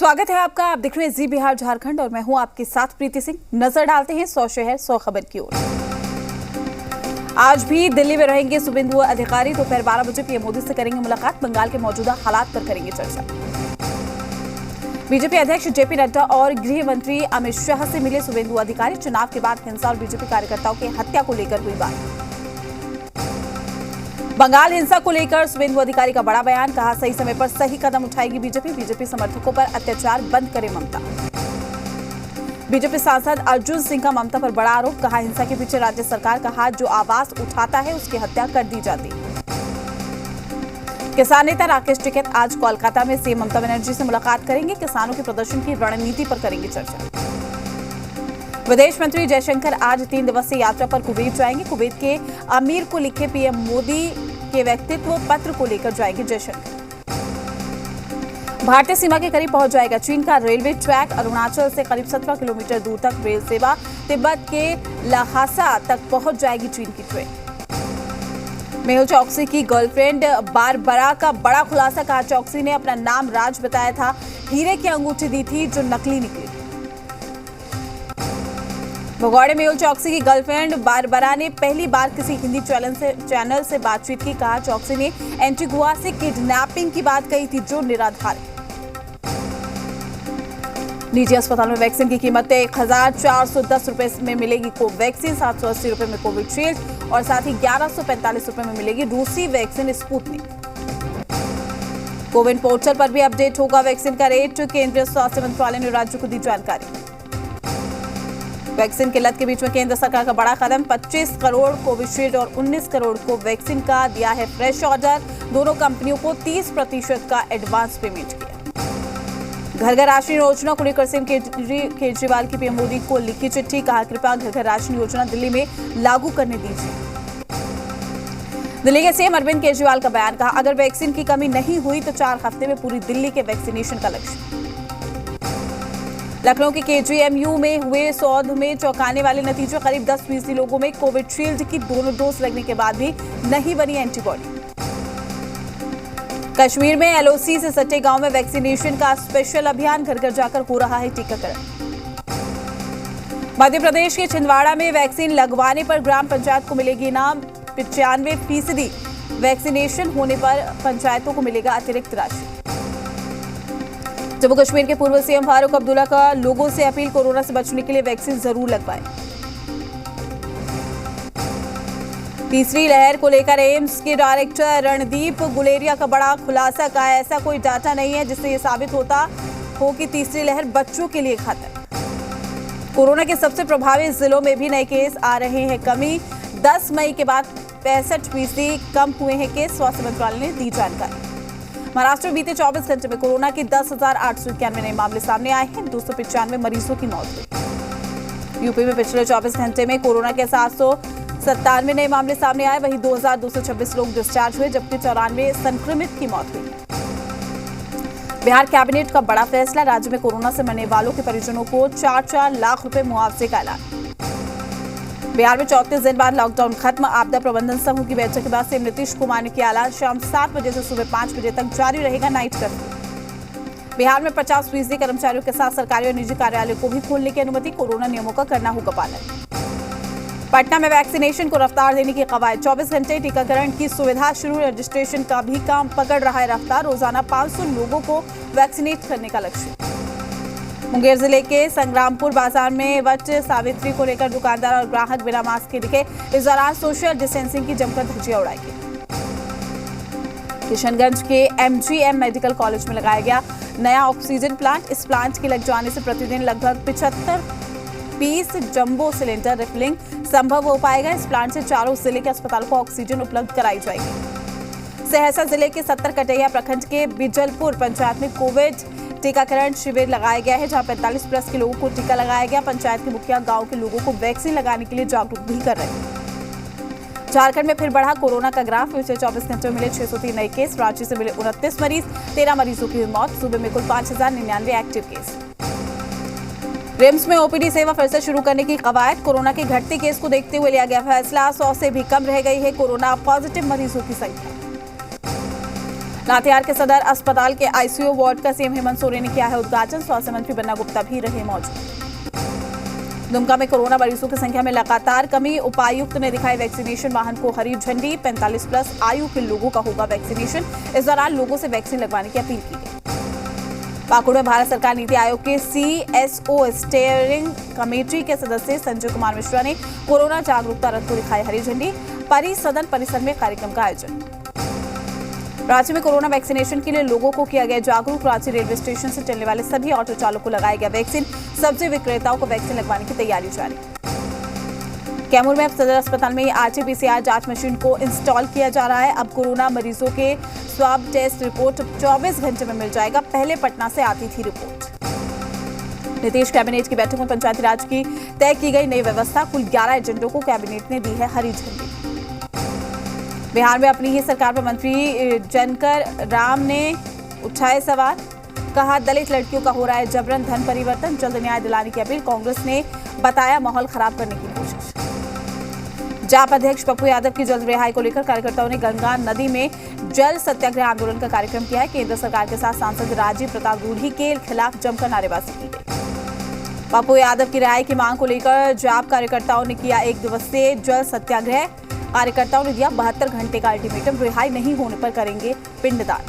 स्वागत है आपका। आप देख रहे हैं जी बिहार झारखंड और मैं हूं आपके साथ प्रीति सिंह। नजर डालते हैं 100 शहर 100 खबर की ओर। आज भी दिल्ली में रहेंगे शुभेंदु अधिकारी। दोपहर 12 बजे पीएम मोदी से करेंगे मुलाकात। बंगाल के मौजूदा हालात पर करेंगे चर्चा। बीजेपी अध्यक्ष जेपी नड्डा और गृह मंत्री अमित शाह से मिले शुभेंदु अधिकारी। चुनाव के बाद हिंसा और बीजेपी कार्यकर्ताओं की हत्या को लेकर हुई बात। बंगाल हिंसा को लेकर शुभेंदु अधिकारी का बड़ा बयान। कहा, सही समय पर सही कदम उठाएगी बीजेपी। बीजेपी समर्थकों पर अत्याचार बंद करे ममता। बीजेपी सांसद अर्जुन सिंह का ममता पर बड़ा आरोप। कहा, हिंसा के पीछे राज्य सरकार का हाथ। जो आवाज उठाता है उसकी हत्या कर दी जाती। किसान नेता राकेश टिकैत आज कोलकाता में सीएम ममता बनर्जी से मुलाकात करेंगे। किसानों के प्रदर्शन की रणनीति पर करेंगे चर्चा। विदेश मंत्री जयशंकर आज 3 दिवसीय यात्रा पर कुवैत जाएंगे। कुवैत के अमीर को लिखे पीएम मोदी के व्यक्तित्व पत्र को लेकर जाएंगे जयशंकर। भारतीय सीमा के करीब पहुंच जाएगा चीन का रेलवे ट्रैक। अरुणाचल से करीब 17 किलोमीटर दूर तक रेल सेवा। तिब्बत के लहासा तक पहुंच जाएगी चीन की ट्रेन। मेहुल चौकसी की गर्लफ्रेंड बारबरा का बड़ा खुलासा। कहा, चौकसी ने अपना नाम राज बताया था। हीरे की अंगूठी दी थी जो नकली निकली। भगौड़े मेहुल चौकसी की गर्लफ्रेंड बारबरा ने पहली बार किसी हिंदी चैनल से बातचीत की। कहा, चौकसी ने एंटीगुआ से किडनैपिंग की बात कही थी जो निराधार है। निजी अस्पताल में वैक्सीन की कीमत 1410 रुपए में मिलेगी कोवैक्सीन, 780 रुपए में कोविशील्ड और साथ ही 1145 रुपए में मिलेगी रूसी वैक्सीन स्पुतनिक। कोविन पोर्टल पर भी अपडेट होगा वैक्सीन का रेट। केंद्रीय स्वास्थ्य मंत्रालय ने राज्यों को दी जानकारी। वैक्सीन की लत के बीच में केंद्र सरकार का बड़ा कदम। 25 करोड़ कोविशील्ड और 19 करोड़ को वैक्सीन का दिया है फ्रेश ऑर्डर। दोनों कंपनियों को 30% का एडवांस पेमेंट किया। घर घर राशन योजना को लेकर सीएम केजरीवाल की पीएम मोदी को लिखी चिट्ठी। कहा, कृपया घर घर राशन योजना दिल्ली में लागू करने दीजिए। दिल्ली के सीएम अरविंद केजरीवाल का बयान। कहा, अगर वैक्सीन की कमी नहीं हुई तो 4 हफ्ते में पूरी दिल्ली के वैक्सीनेशन का लक्ष्य। लखनऊ के केजीएमयू में हुए शोध में चौंकाने वाले नतीजे। करीब 10% लोगों में कोविशील्ड की दोनों डोज लगने के बाद भी नहीं बनी एंटीबॉडी। कश्मीर में एलओसी से सटे गांव में वैक्सीनेशन का स्पेशल अभियान। घर घर जाकर हो रहा है टीकाकरण। मध्य प्रदेश के छिंदवाड़ा में वैक्सीन लगवाने पर ग्राम पंचायत को मिलेगी इनाम। 95% वैक्सीनेशन होने पर पंचायतों को मिलेगा अतिरिक्त राशि। जम्मू कश्मीर के पूर्व सीएम फारूक अब्दुल्ला का लोगों से अपील। कोरोना से बचने के लिए वैक्सीन जरूर लगवाएं। तीसरी लहर को लेकर एम्स के डायरेक्टर रणदीप गुलेरिया का बड़ा खुलासा। का ऐसा कोई डाटा नहीं है जिससे यह साबित होता हो कि तीसरी लहर बच्चों के लिए घातक। कोरोना के सबसे प्रभावित जिलों में भी नए केस आ रहे हैं कमी। 10 मई के बाद 65% कम हुए हैं केस। स्वास्थ्य मंत्रालय ने दी जानकारी। महाराष्ट्र में बीते 24 घंटे में कोरोना के 10,891 नए मामले सामने आए हैं। 295 मरीजों की मौत हुई। यूपी में पिछले 24 घंटे में कोरोना के 797 नए मामले सामने आए। वहीं 2,226 लोग डिस्चार्ज हुए जबकि 94 संक्रमित की मौत हुई। बिहार कैबिनेट का बड़ा फैसला। राज्य में कोरोना से मरने वालों के परिजनों को 4-4 लाख रुपए मुआवजे का ऐलान। बिहार में 34 दिन बाद लॉकडाउन खत्म। आपदा प्रबंधन समूह की बैठक के बाद सीएम नीतीश कुमार ने किया ऐलान। शाम 7 बजे से सुबह 5 बजे तक जारी रहेगा नाइट कर्फ्यू। बिहार में 50% कर्मचारियों के साथ सरकारी और निजी कार्यालय को भी खोलने की अनुमति। कोरोना नियमों का करना होगा पालन। पटना में वैक्सीनेशन को रफ्तार देने की कवायद। 24 घंटे टीकाकरण की सुविधा शुरू। रजिस्ट्रेशन का भी काम पकड़ रहा है रफ्तार। रोजाना 500 लोगों को वैक्सीनेट करने का लक्ष्य। मुंगेर जिले के संग्रामपुर बाजार में वट सावित्री को लेकर दुकानदार और ग्राहक बिना मास्क के दिखे। इस दौरान सोशल डिस्टेंसिंग की जमकर धज्जियां उड़ाई गई। किशनगंज के एमजीएम मेडिकल कॉलेज में लगाया गया नया ऑक्सीजन प्लांट। इस प्लांट के लग जाने से प्रतिदिन लगभग 75 पीस जंबो सिलेंडर रिफिलिंग संभव हो पाएगा। इस प्लांट से चारों जिले के अस्पताल को ऑक्सीजन उपलब्ध कराई जाएगी। सहरसा जिले के 70 कटैया प्रखंड के बिजलपुर पंचायत में कोविड टीकाकरण शिविर लगाया गया है जहां 45+ के लोगों को टीका लगाया गया। पंचायत के मुखिया गांव के लोगों को वैक्सीन लगाने के लिए जागरूक भी कर रहे हैं। झारखंड में फिर बढ़ा कोरोना का ग्राफ। पिछले 24 घंटों में मिले 603 नए केस। रांची से मिले 29 मरीज। 13 मरीजों की हुई मौत। सूबे में कुल 5099 एक्टिव केस। रिम्स में ओपीडी सेवा फिर से शुरू करने की कवायद। कोरोना के घटते केस को देखते हुए लिया गया फैसला। 100 से भी कम रह गई है कोरोना पॉजिटिव मरीजों की संख्या। लातेहार के सदर अस्पताल के आईसीयू वार्ड का सीएम हेमंत सोरेन ने किया है उद्घाटन। स्वास्थ्य मंत्री बन्ना गुप्ता भी रहे मौजूद। दुमका में कोरोना मरीजों की संख्या में लगातार कमी। उपायुक्त ने दिखाई वैक्सीनेशन वाहन को हरी झंडी। 45+ आयु के लोगों का होगा वैक्सीनेशन। इस दौरान लोगों से वैक्सीन लगवाने की अपील की गई। पाकुड़ में भारत सरकार नीति आयोग के CSO स्टीयरिंग कमेटी के सदस्य संजय कुमार मिश्रा ने कोरोना जागरूकता रथ को दिखाई हरी झंडी। परिसदन परिसर में कार्यक्रम का आयोजन। रांची में कोरोना वैक्सीनेशन के लिए लोगों को किया गया जागरूक। रांची रेलवे स्टेशन से चलने वाले सभी ऑटो चालकों को लगाया गया वैक्सीन। सब्जी विक्रेताओं को वैक्सीन लगवाने की तैयारी जारी। कैमूर में अब सदर अस्पताल में RT-PCR जांच मशीन को इंस्टॉल किया जा रहा है। अब कोरोना मरीजों के स्वाब टेस्ट रिपोर्ट 24 घंटे में मिल जाएगा। पहले पटना से आती थी रिपोर्ट। नीतीश कैबिनेट की बैठक में पंचायती राज की तय की गई नई व्यवस्था। कुल 11 एजेंडों को कैबिनेट ने दी है हरी झंडी। बिहार में अपनी ही सरकार पर मंत्री जनकर राम ने उठाए सवाल। कहा दलित लड़कियों का हो रहा है जबरन धन परिवर्तन। जल्द न्याय दिलाने की अपील। कांग्रेस ने बताया माहौल खराब करने की कोशिश। जाप अध्यक्ष पप्पू यादव की जल्द रिहाई को लेकर कार्यकर्ताओं ने गंगा नदी में जल सत्याग्रह आंदोलन का कार्यक्रम किया है। केंद्र सरकार के साथ सांसद राजीव प्रताप रूढ़ी के खिलाफ जमकर नारेबाजी की गई। पप्पू यादव की रिहाई की मांग को लेकर जाप कार्यकर्ताओं ने किया 1 दिवसीय जल सत्याग्रह। कार्यकर्ताओं ने दिया 72 घंटे का अल्टीमेटम। रिहाई नहीं होने पर करेंगे पिंडदान।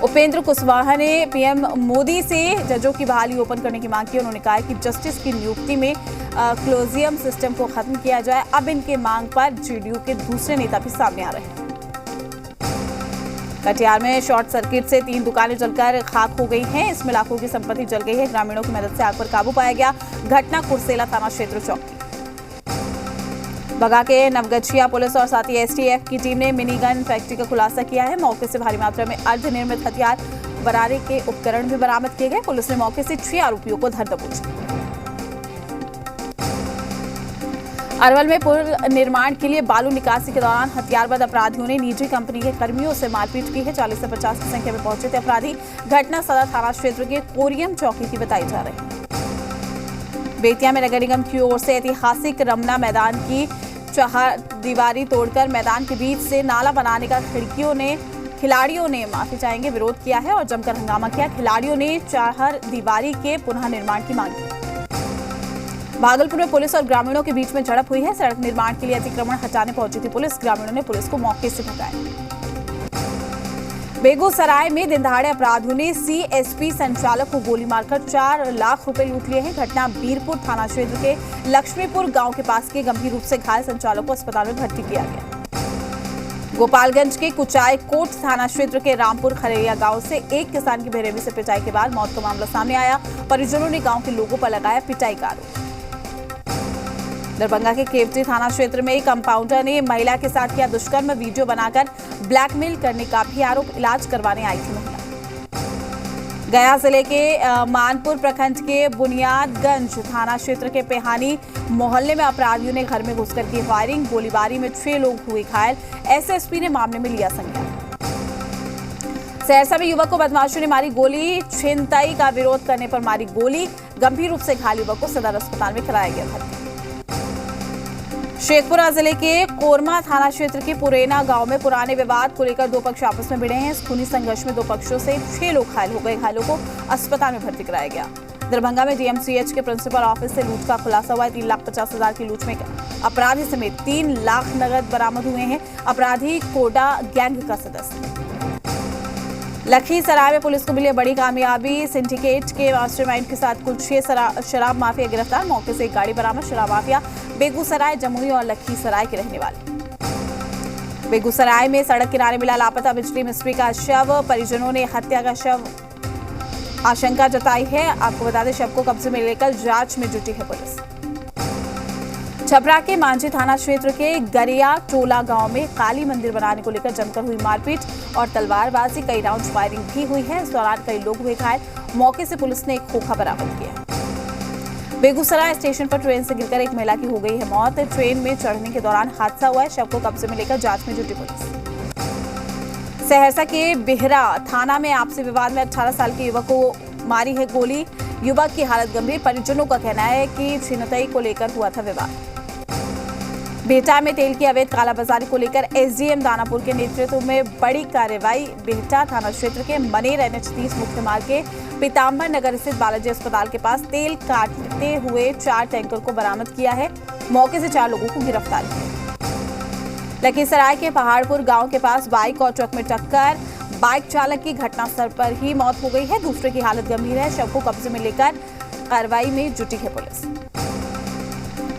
उपेंद्र कुशवाहा ने पीएम मोदी से जजों की बहाली ओपन करने की मांग की। उन्होंने कहा कि जस्टिस की नियुक्ति में क्लोजियम सिस्टम को खत्म किया जाए। अब इनके मांग पर जेडीयू के दूसरे नेता भी सामने आ रहे हैं। कटिहार में शॉर्ट सर्किट से 3 दुकानें जलकर खाक हो गई हैं। इसमें लाखों की संपत्ति जल गई है। ग्रामीणों की मदद से आग पर काबू पाया गया। घटना कुर्सेला थाना क्षेत्र चौकी। बगा के नवगछिया पुलिस और साथ ही STF की टीम ने मिनी गन फैक्ट्री का खुलासा किया है। मौके से भारी मात्रा में अर्धनिर्मित हथियार बनाने के उपकरण भी बरामद किए गए। पुलिस ने मौके से 6 आरोपियों को धर दबोचा। अरवल में पुल निर्माण के लिए बालू निकासी के दौरान हथियारबंद अपराधियों ने निजी कंपनी के कर्मियों से मारपीट की है। 40 से 50 की संख्या में पहुंचे थे अपराधी। घटना सदर थाना क्षेत्र के कोरियम चौकी की बताई जा रही है। बेतिया में नगर निगम की ओर से ऐतिहासिक रमना मैदान की चहारदीवारी तोड़कर मैदान के बीच से नाला बनाने का खिलाड़ियों ने माफी चाहेंगे विरोध किया है और जमकर हंगामा किया। खिलाड़ियों ने चहारदीवारी के पुनः निर्माण की मांग की। भागलपुर में पुलिस और ग्रामीणों के बीच में झड़प हुई है। सड़क निर्माण के लिए अतिक्रमण हटाने पहुंची थी पुलिस। ग्रामीणों ने पुलिस को मौके से भगाया। बेगूसराय में दिनदहाड़े अपराधियों ने CSP संचालक को गोली मारकर 4 लाख रुपए लूट लिए हैं। घटना बीरपुर थाना क्षेत्र के लक्ष्मीपुर गांव के पास के गंभीर रूप से घायल संचालक को अस्पताल में भर्ती किया गया। गोपालगंज के कुचाई कोट थाना क्षेत्र के रामपुर खरेरिया गांव से एक किसान की बेरहमी से पिटाई के बाद मौत का मामला सामने आया। परिजनों ने गांव के लोगों पर लगाया पिटाई का आरोप। दरभंगा के केवटी थाना क्षेत्र में एक कंपाउंडर ने महिला के साथ किया दुष्कर्म। वीडियो बनाकर ब्लैकमेल करने का भी आरोप। इलाज करवाने आई थी महिला। गया जिले के मानपुर प्रखंड के बुनियादगंज थाना क्षेत्र के पेहानी मोहल्ले में अपराधियों ने घर में घुसकर की फायरिंग। गोलीबारी में 6 लोग हुए घायल। SSP ने मामले में लिया संज्ञान। सहरसा में युवक को बदमाशों ने मारी गोली। छिनताई का विरोध करने पर मारी गोली। गंभीर रूप से घायल युवक को सदर अस्पताल में कराया गया भर्ती। शेखपुरा जिले के कोरमा थाना क्षेत्र के पुरेना गांव में पुराने विवाद को लेकर 2 पक्ष आपस में भिड़े हैं। इस खूनी संघर्ष में 2 पक्षों से 6 लोग घायल हो गए। घायलों को अस्पताल में भर्ती कराया गया। दरभंगा में DMCH के प्रिंसिपल ऑफिस से लूट का खुलासा हुआ है। 3,50,000 की लूट में अपराधी समेत 3 लाख नगद बरामद हुए हैं। अपराधी कोडा गैंग का सदस्य। लखीसराय में पुलिस को मिली बड़ी कामयाबी। सिंडिकेट के मास्टरमाइंड के साथ कुल 6 शराब माफिया गिरफ्तार। मौके से एक गाड़ी बरामद। शराब माफिया बेगूसराय, जमुई और लखीसराय के रहने वाले। बेगूसराय में सड़क किनारे मिला लापता बिजली मिस्त्री का शव। परिजनों ने हत्या का शव आशंका जताई है। आपको बता दें शव को कब्जे में लेकर जांच में जुटी है पुलिस। छपरा के मांझी थाना क्षेत्र के गरिया टोला गांव में काली मंदिर बनाने को लेकर जमकर हुई मारपीट और तलवारबाजी। कई राउंड फायरिंग भी हुई है। इस दौरान कई लोग हुए घायल। मौके से पुलिस ने एक खोखा बरामद किया। बेगूसराय स्टेशन पर ट्रेन से गिरकर एक महिला की हो गई है मौत। ट्रेन में चढ़ने के दौरान हादसा हुआ है। शव को कब्जे में लेकर जांच में जुटी पुलिस। सहरसा के बिहरा थाना में आपसी विवाद में 18 साल के युवक को मारी है गोली। युवक की हालत गंभीर। परिजनों का कहना है कि छिनतई को लेकर हुआ था विवाद। बिहटा में तेल की अवैध कालाबाजारी को लेकर एसडीएम दानापुर के नेतृत्व में बड़ी कार्रवाई। बिहटा थाना क्षेत्र के मनेर NH-30 मुख्य मार्ग के पीताम्बर नगर स्थित बालाजी अस्पताल के पास तेल काटते हुए 4 टैंकर को बरामद किया है। मौके से 4 लोगों को गिरफ्तार किया। लखीसराय के पहाड़पुर गांव के पास बाइक और ट्रक में टक्कर, बाइक चालक की घटनास्थल पर ही मौत हो गई है। दूसरे की हालत गंभीर है। शव को कब्जे में लेकर कार्रवाई में जुटी है पुलिस।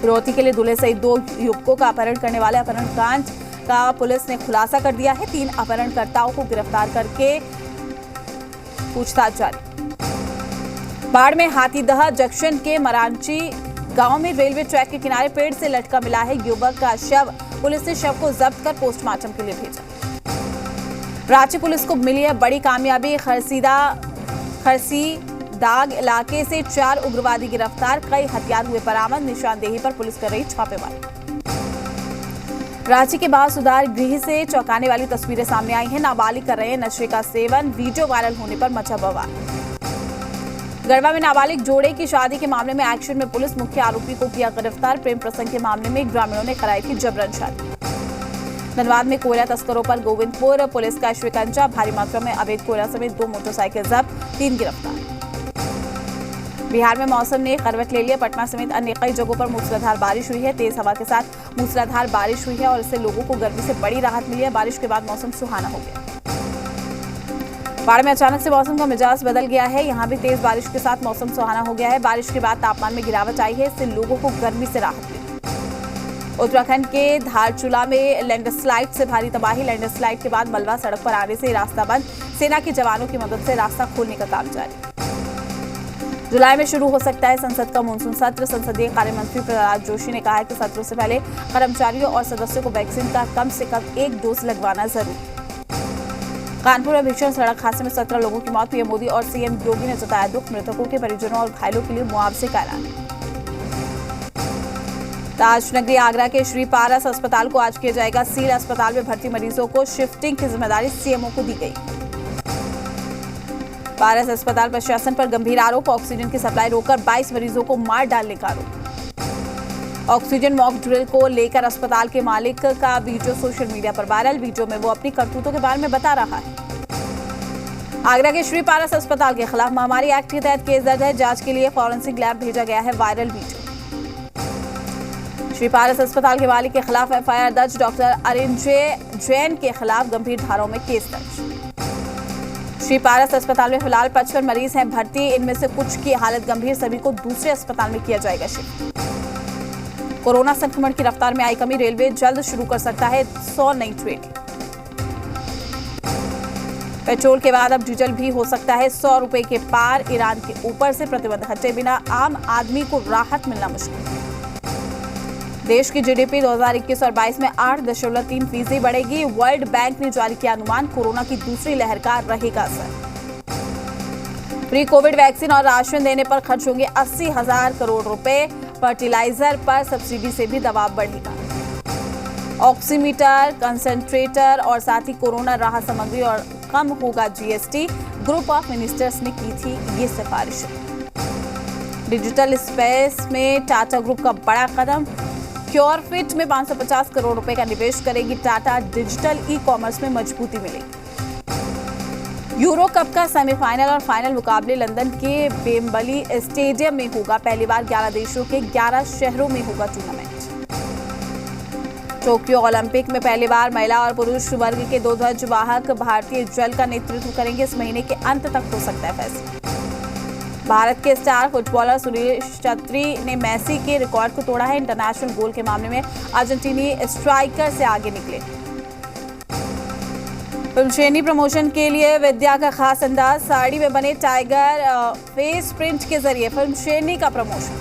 फिरौती के लिए दूल्हे सहित 2 युवकों का अपहरण करने वाले अपहरणकांड का पुलिस ने खुलासा कर दिया है। 3 अपहरणकर्ताओं को गिरफ्तार करके पूछताछ जारी। बाढ़ में हाथीदह जंक्शन के मरांची गांव में रेलवे ट्रैक के किनारे पेड़ से लटका मिला है युवक का शव। पुलिस ने शव को जब्त कर पोस्टमार्टम के लिए भेजा। रांची पुलिस को मिली है बड़ी कामयाबी। खरसी दाग इलाके से 4 उग्रवादी गिरफ्तार, कई हथियार हुए बरामद। निशानदेही पर पुलिस कर रही छापेमारी। रांची के बाल सुधार गृह से चौंकाने वाली तस्वीरें सामने आई हैं। नाबालिग कर रहे हैं नशे का सेवन, वीडियो वायरल होने पर मचा बवाल। गढ़वा में नाबालिग जोड़े की शादी के मामले में एक्शन में पुलिस, मुख्य आरोपी को किया गिरफ्तार। प्रेम प्रसंग के मामले में ग्रामीणों ने कराई थी जबरन शादी। धनबाद में कोयला तस्करों पर गोविंदपुर पुलिस का शिकंजा, भारी मात्रा में अवैध कोयला समेत 2 मोटरसाइकिल जब्त, 3 गिरफ्तार। बिहार में मौसम ने करवट ले लिया। पटना समेत अन्य कई जगहों पर मूसलाधार बारिश हुई है। तेज हवा के साथ मूसलाधार बारिश हुई है और इससे लोगों को गर्मी से बड़ी राहत मिली है। बारिश के बाद मौसम सुहाना हो गया। बाढ़ में अचानक से मौसम का मिजाज बदल गया है। यहाँ भी तेज बारिश के साथ मौसम सुहाना हो गया है। बारिश के बाद तापमान में गिरावट आई है। इससे लोगों को गर्मी से राहत मिली। उत्तराखंड के धारचूला में लैंडस्लाइड से भारी तबाही। लैंडस्लाइड के बाद मलबा सड़क पर आने से रास्ता बंद। सेना के जवानों की मदद से रास्ता खोलने का काम जारी। जुलाई में शुरू हो सकता है संसद का मानसून सत्र। संसदीय कार्य मंत्री प्रहलाद जोशी ने कहा है कि सत्रों से पहले कर्मचारियों और सदस्यों को वैक्सीन का कम से कम 1 डोज लगवाना जरूरी। कानपुर में भीषण सड़क हादसे में 17 लोगों की मौत। पीएम मोदी और सीएम योगी ने जताया दुख। मृतकों के परिजनों और घायलों के लिए मुआवजे का ऐलान। ताजनगरी आगरा के श्री पारस अस्पताल को आज किया जाएगा सील। अस्पताल में भर्ती मरीजों को शिफ्टिंग की जिम्मेदारी सीएमओ को दी गई। पारस अस्पताल प्रशासन पर गंभीर आरोप। ऑक्सीजन की सप्लाई रोककर 22 मरीजों को मार डालने का आरोप। ऑक्सीजन मॉक ड्रिल को लेकर अस्पताल के मालिक का वीडियो सोशल मीडिया पर वायरल। वीडियो में वो अपनी करतूतों के बारे में बता रहा है। आगरा के श्री पारस अस्पताल के खिलाफ महामारी एक्ट के तहत केस दर्ज है। जांच के लिए फॉरेंसिक लैब भेजा गया है। Viral video. श्री पारस अस्पताल के मालिक के खिलाफ एफआईआर दर्ज। डॉक्टर अरिंजय जैन के खिलाफ गंभीर धाराओं में केस दर्ज। श्री पारस अस्पताल में फिलहाल 55 मरीज हैं भर्ती। इनमें से कुछ की हालत गंभीर, सभी को दूसरे अस्पताल में किया जाएगा शिफ्ट। कोरोना संक्रमण की रफ्तार में आई कमी। रेलवे जल्द शुरू कर सकता है 100 नई ट्रेन। पेट्रोल के बाद अब डीजल भी हो सकता है 100 रुपए के पार। ईरान के ऊपर से प्रतिबंध हटे बिना आम आदमी को राहत मिलना मुश्किल। देश की जीडीपी 2021 और 22 में 8.3% बढ़ेगी। वर्ल्ड बैंक ने जारी किया अनुमान। कोरोना की दूसरी लहर का रहेगा असर। फ्री कोविड वैक्सीन और राशन देने पर खर्च होंगे 80,000 करोड़ रुपए। फर्टिलाइजर पर सब्सिडी से भी दबाव बढ़ेगा। ऑक्सीमीटर, कंसंट्रेटर और साथ ही कोरोना राहत सामग्री और कम होगा जीएसटी। ग्रुप ऑफ मिनिस्टर्स ने की थी ये सिफारिश। डिजिटल स्पेस में टाटा ग्रुप का बड़ा कदम। क्योरफिट में 550 करोड़ रुपए का निवेश करेगी टाटा। डिजिटल ई कॉमर्स में मजबूती मिलेगी। यूरो कप का सेमीफाइनल और फाइनल मुकाबले लंदन के वेम्बली स्टेडियम में होगा। पहली बार 11 देशों के 11 शहरों में होगा टूर्नामेंट। टोक्यो ओलंपिक में पहली बार महिला और पुरुष वर्ग के 2 ध्वज वाहक भारतीय जल का नेतृत्व करेंगे। इस महीने के अंत तक हो सकता है फैसला। भारत के स्टार फुटबॉलर सुनील छेत्री ने मेसी के रिकॉर्ड को तोड़ा है। इंटरनेशनल गोल के मामले में अर्जेंटीनी स्ट्राइकर से आगे निकले। फिल्म श्रेणी प्रमोशन के लिए विद्या का खास अंदाज। साड़ी में बने टाइगर फेस प्रिंट के जरिए फिल्म श्रेणी का प्रमोशन।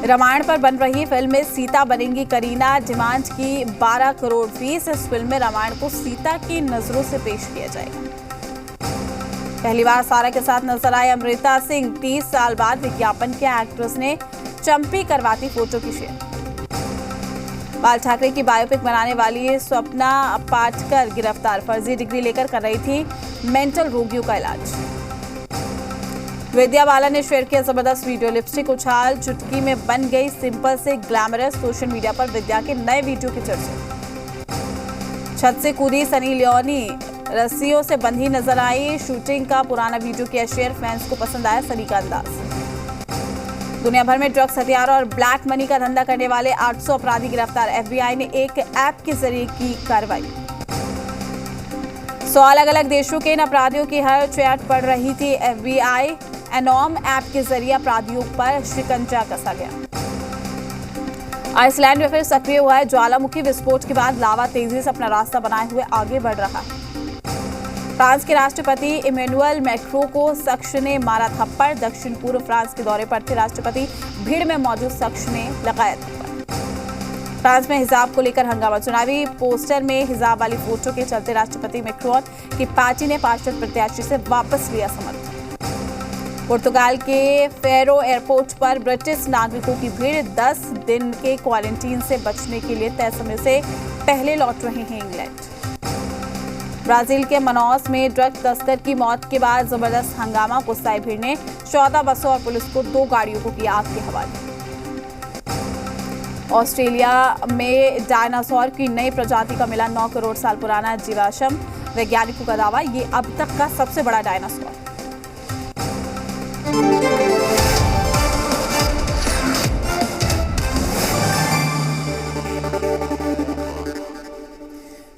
रामायण पर बन रही फिल्म में सीता बनेंगी करीना। डिमांड की 12 करोड़ फीस। इस फिल्म में रामायण को सीता की नजरों से पेश किया जाएगा। पहली बार सारा के साथ नजर आए अमृता सिंह। 30 साल बाद विज्ञापन के एक्ट्रेस ने चंपी करवाती फोटो की शेयर। बाल ठाकरे की बायोपिक बनाने वाली स्वप्ना पाटकर गिरफ्तार। फर्जी डिग्री लेकर कर रही थी मेंटल रोगियों का इलाज। विद्या बालन ने शेयर किया जबरदस्त वीडियो। लिपस्टिक उछाल चुटकी में बन गई सिंपल से ग्लैमरस। सोशल मीडिया पर विद्या के नए वीडियो की चर्चा। छत से कूदी सनी लियोनी, रस्सियों से बंधी नजर आई। शूटिंग का पुराना वीडियो किया शेयर। फैंस को पसंद आया सनी का अंदाज। दुनिया भर में ड्रग्स, हथियार और ब्लैक मनी का धंधा करने वाले 800 अपराधी गिरफ्तार। FBI ने एक ऐप के जरिए की कार्रवाई। 100 अलग-अलग देशों के इन अपराधियों की हर चैट पड़ रही थी। FBI एनॉम ऐप के जरिए अपराधियों पर शिकंजा कसा गया। आइसलैंड में फिर सक्रिय हुआ है ज्वालामुखी। विस्फोट के बाद लावा तेजी से अपना रास्ता बनाए हुए आगे बढ़ रहा है। फ्रांस के राष्ट्रपति इमैनुअल मैक्रों को शख्स ने मारा थप्पड़। दक्षिण पूर्व फ्रांस के दौरे पर थे राष्ट्रपति। भीड़ में मौजूद शख्स ने लगाया थप्पड़। फ्रांस में हिजाब को लेकर हंगामा। चुनावी पोस्टर में हिजाब वाली फोटो के चलते राष्ट्रपति मैक्रोन की पार्टी ने पार्षद प्रत्याशी से वापस लिया समर्थन। पुर्तगाल के फेरो एयरपोर्ट पर ब्रिटिश नागरिकों की भीड़। 10 दिन के क्वारंटीन से बचने के लिए तय समय से पहले लौट रहे हैं इंग्लैंड। ब्राजील के मनौस में ड्रग तस्कर की मौत के बाद जबरदस्त हंगामा। गुस्साई भीड़ ने 14 बसों और पुलिस को 2 गाड़ियों को किया आग के हवाले। ऑस्ट्रेलिया में डायनासोर की नई प्रजाति का मिला 9 करोड़ साल पुराना जीवाश्म। वैज्ञानिकों का दावा, ये अब तक का सबसे बड़ा डायनासोर।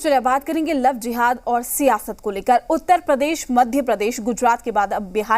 चलिए बात करेंगे लव जिहाद और सियासत को लेकर। उत्तर प्रदेश, मध्य प्रदेश, गुजरात के बाद अब बिहार